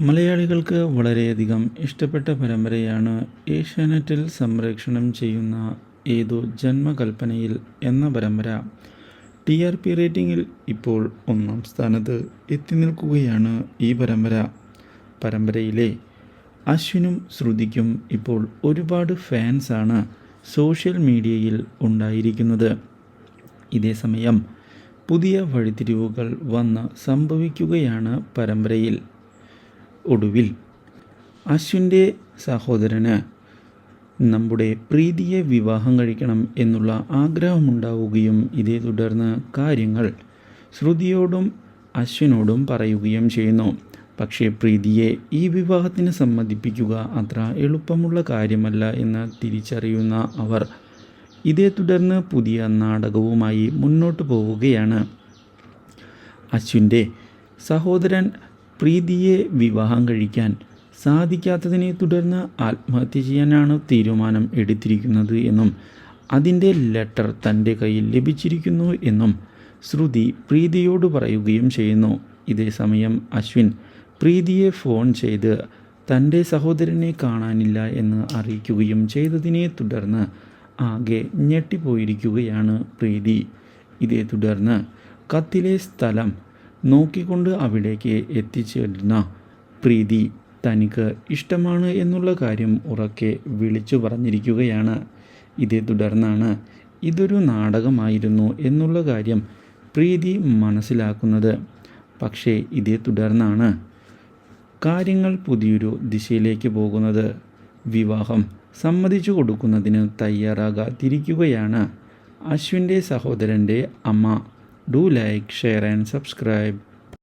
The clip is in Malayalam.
മലയാളികൾക്ക് വളരെയധികം ഇഷ്ടപ്പെട്ട പരമ്പരയാണ് ഏഷ്യാനെറ്റിൽ സംപ്രേഷണം ചെയ്യുന്ന ഏതോ ജന്മകൽപ്പനയിൽ എന്ന പരമ്പര. TRP റേറ്റിംഗിൽ ഇപ്പോൾ 1-ാം സ്ഥാനത്ത് എത്തി നിൽക്കുകയാണ് ഈ പരമ്പരയിലെ അശ്വിനും ശ്രുതിക്കും ഇപ്പോൾ ഒരുപാട് ഫാൻസാണ് സോഷ്യൽ മീഡിയയിൽ ഉണ്ടായിരിക്കുന്നത്. ഇതേസമയം പുതിയ വഴിത്തിരിവുകൾ വന്ന് സംഭവിക്കുകയാണ് പരമ്പരയിൽ. ഒടുവിൽ അശ്വിൻ്റെ സഹോദരന് നമ്മുടെ പ്രീതിയെ വിവാഹം കഴിക്കണം എന്നുള്ള ആഗ്രഹമുണ്ടാവുകയും ഇതേ തുടർന്ന് കാര്യങ്ങൾ ശ്രുതിയോടും അശ്വിനോടും പറയുകയും ചെയ്യുന്നു. പക്ഷേ പ്രീതിയെ ഈ വിവാഹത്തിന് സമ്മതിപ്പിക്കുക അത്ര എളുപ്പമുള്ള കാര്യമല്ല എന്ന് തിരിച്ചറിയുന്ന അവർ ഇതേ തുടർന്ന് പുതിയ നാടകവുമായി മുന്നോട്ട് പോവുകയാണ്. അശ്വിൻ്റെ സഹോദരൻ പ്രീതിയെ വിവാഹം കഴിക്കാൻ സാധിക്കാത്തതിനെ തുടർന്ന് ആത്മഹത്യ ചെയ്യാനാണ് തീരുമാനം എടുത്തിരിക്കുന്നത് എന്നും അതിൻ്റെ ലെറ്റർ തൻ്റെ കയ്യിൽ ലഭിച്ചിരിക്കുന്നു എന്നും ശ്രുതി പ്രീതിയോട് പറയുകയും ചെയ്യുന്നു. ഇതേസമയം അശ്വിൻ പ്രീതിയെ ഫോൺ ചെയ്ത് തൻ്റെ സഹോദരനെ കാണാനില്ല എന്ന് അറിയിക്കുകയും ചെയ്തതിനെ തുടർന്ന് ആകെ ഞെട്ടിപ്പോയിരിക്കുകയാണ് പ്രീതി. ഇതേ തുടർന്ന് കത്തിലെ സ്ഥലം നോക്കിക്കൊണ്ട് അവിടേക്ക് എത്തിച്ചേരുന്ന പ്രീതി തനിക്ക് ഇഷ്ടമാണ് എന്നുള്ള കാര്യം ഉറക്കെ വിളിച്ചു പറഞ്ഞിരിക്കുകയാണ്. ഇതേ തുടർന്നാണ് ഇതൊരു നാടകമായിരുന്നു എന്നുള്ള കാര്യം പ്രീതി മനസ്സിലാക്കുന്നത്. പക്ഷേ ഇതേ തുടർന്നാണ് കാര്യങ്ങൾ പുതിയൊരു ദിശയിലേക്ക് പോകുന്നത്. വിവാഹം സമ്മതിച്ചു കൊടുക്കുന്നതിന് തയ്യാറാകാതിരിക്കുകയാണ് അശ്വിൻ്റെ സഹോദരൻ്റെ അമ്മ. Do like, share and subscribe.